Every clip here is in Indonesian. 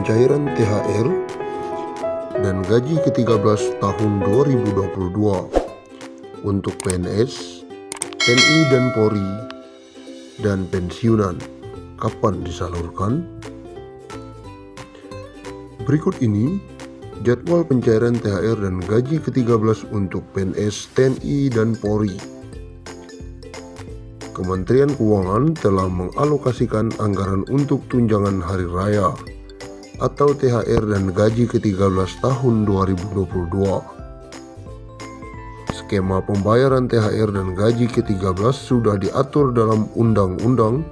pencairan THR dan gaji ke-13 tahun 2022 untuk PNS, TNI dan Polri, dan pensiunan. Kapan disalurkan? Berikut ini jadwal pencairan THR dan gaji ke-13 untuk PNS, TNI, dan Polri. Kementerian Keuangan telah mengalokasikan anggaran untuk tunjangan hari raya atau THR dan gaji ke-13 tahun 2022. Skema pembayaran THR dan gaji ke-13 sudah diatur dalam Undang-Undang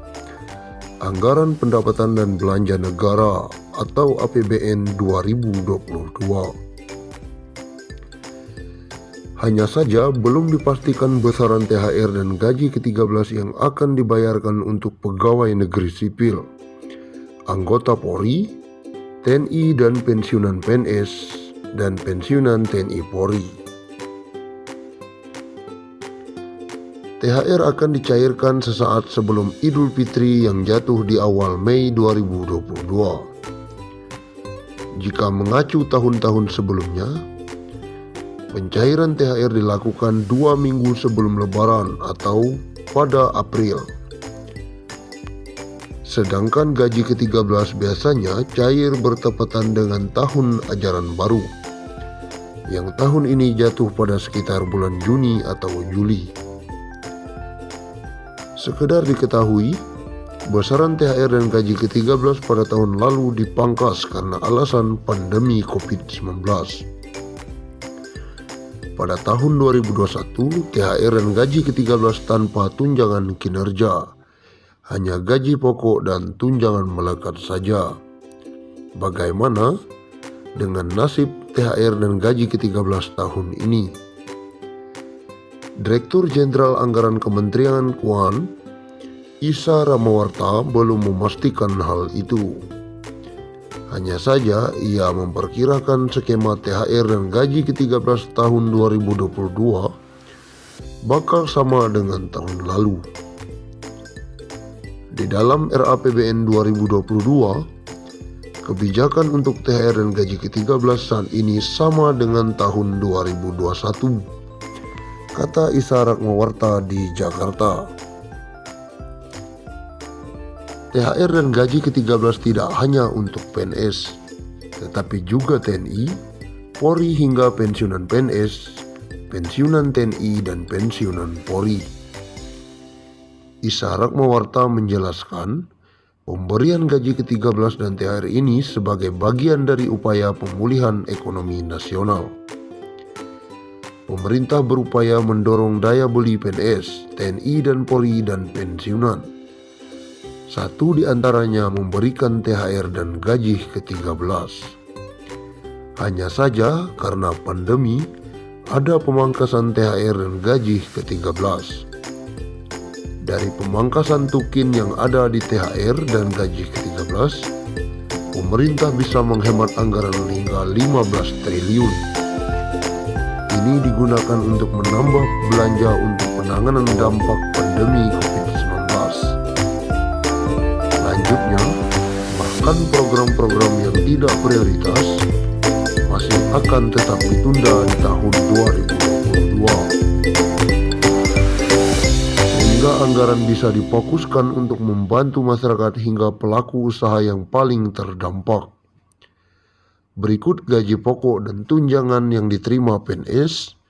Anggaran Pendapatan dan Belanja Negara atau APBN 2022. Hanya saja belum dipastikan besaran THR dan gaji ke-13 yang akan dibayarkan untuk pegawai negeri sipil, anggota Polri, TNI dan pensiunan PNS, dan pensiunan TNI Polri. THR akan dicairkan sesaat sebelum Idul Fitri yang jatuh di awal Mei 2022. Jika mengacu tahun-tahun sebelumnya, pencairan THR dilakukan 2 minggu sebelum Lebaran atau pada April. Sedangkan gaji ke-13 biasanya cair bertepatan dengan tahun ajaran baru, yang tahun ini jatuh pada sekitar bulan Juni atau Juli. Sekedar diketahui, besaran THR dan gaji ke-13 pada tahun lalu dipangkas karena alasan pandemi COVID-19. Pada tahun 2021, THR dan gaji ke-13 tanpa tunjangan kinerja, hanya gaji pokok dan tunjangan melekat saja. Bagaimana dengan nasib THR dan gaji ke-13 tahun ini? Direktur Jenderal Anggaran Kementerian Keuangan, Isa Ramawarta, belum memastikan hal itu. Hanya saja ia memperkirakan skema THR dan gaji ke-13 tahun 2022 bakal sama dengan tahun lalu. Di dalam RAPBN 2022, kebijakan untuk THR dan gaji ke-13 saat ini sama dengan tahun 2021, kata Isa Ramawarta di Jakarta. THR dan gaji ke-13 tidak hanya untuk PNS, tetapi juga TNI, Polri hingga pensiunan PNS, pensiunan TNI, dan pensiunan Polri. Isa Ramawarta menjelaskan, pemberian gaji ke-13 dan THR ini sebagai bagian dari upaya pemulihan ekonomi nasional. Pemerintah berupaya mendorong daya beli PNS, TNI, dan Polri dan pensiunan. Satu di antaranya memberikan THR dan gaji ke-13. Hanya saja karena pandemi, ada pemangkasan THR dan gaji ke-13. Dari pemangkasan tukin yang ada di THR dan gaji ke-13, pemerintah bisa menghemat anggaran hingga 15 triliun. Ini digunakan untuk menambah belanja untuk penanganan dampak pandemi COVID-19. Selanjutnya, bahkan program-program yang tidak prioritas masih akan tetap ditunda di tahun 2022. Sehingga anggaran bisa difokuskan untuk membantu masyarakat hingga pelaku usaha yang paling terdampak. Berikut gaji pokok dan tunjangan yang diterima PNS,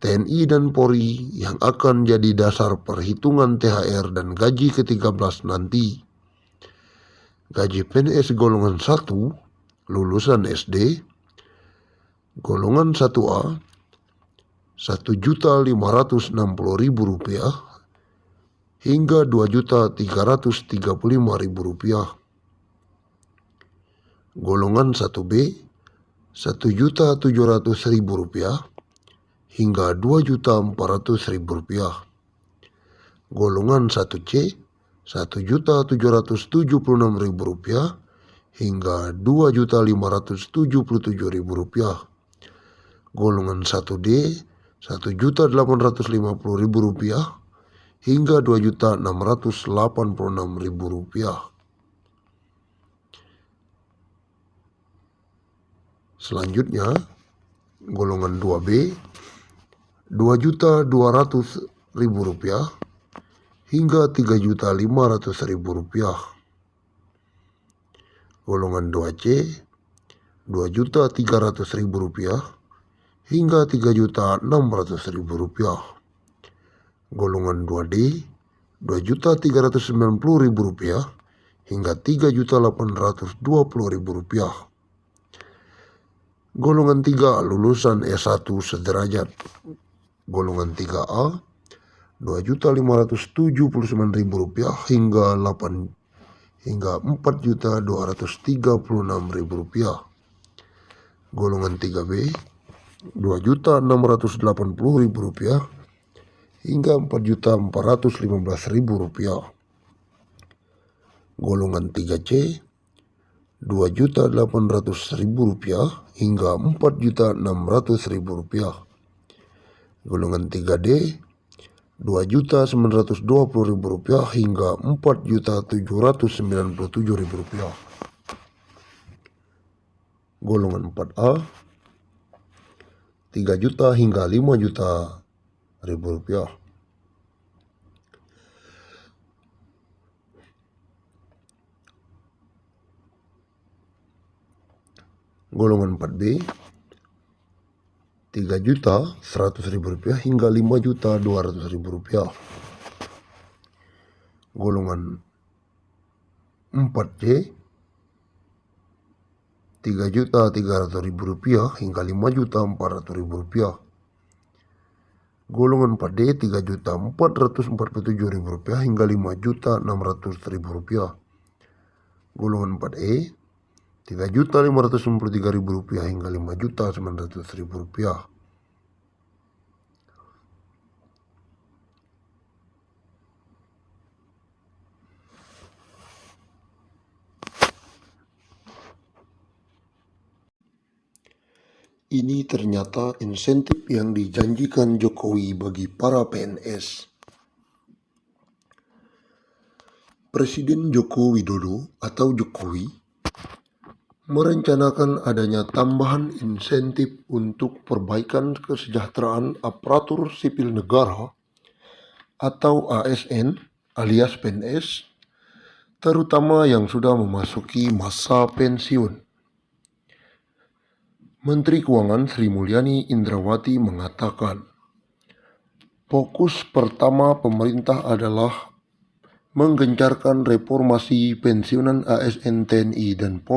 TNI, dan Polri yang akan jadi dasar perhitungan THR dan gaji ke-13 nanti. Gaji PNS golongan 1, lulusan SD, golongan 1A, Rp1.560.000 hingga Rp2.335.000. Golongan 1B, Rp1.700.000 hingga Rp2.400.000. Golongan 1C, Rp1.776.000 hingga Rp2.577.000. Golongan 1D, Rp1.850.000 hingga Rp2.686.000. Selanjutnya, golongan 2B, Rp2.200.000 hingga Rp3.500.000. Golongan 2C, Rp2.300.000 hingga Rp3.600.000. Golongan 2D, Rp2.390.000 hingga Rp3.820.000. Golongan 3 lulusan S1 sederajat. Golongan 3A, Rp2.579.000 hingga Rp4.236.000. Golongan 3B, Rp2.680.000 hingga Rp4.415.000. Golongan 3C, Rp2.800.000 hingga Rp4.600.000. Golongan 3D, Rp2.920.000 hingga Rp4.797.000. Golongan 4A, Rp3 juta hingga Rp5 juta. Golongan 4B, Rp3.100.000 hingga Rp5.200.000. Golongan 4C, Rp3.300.000 hingga Rp5.400.000. Golongan 4D, Rp3.447.000 hingga Rp5.600.000. Golongan 4E, Rp3.593.000 hingga Rp5.900.000. Ini ternyata insentif yang dijanjikan Jokowi bagi para PNS. Presiden Joko Widodo atau Jokowi merencanakan adanya tambahan insentif untuk perbaikan kesejahteraan aparatur sipil negara atau ASN alias PNS, terutama yang sudah memasuki masa pensiun. Menteri Keuangan Sri Mulyani Indrawati mengatakan, fokus pertama pemerintah adalah menggencarkan reformasi pensiunan ASN TNI dan Polri.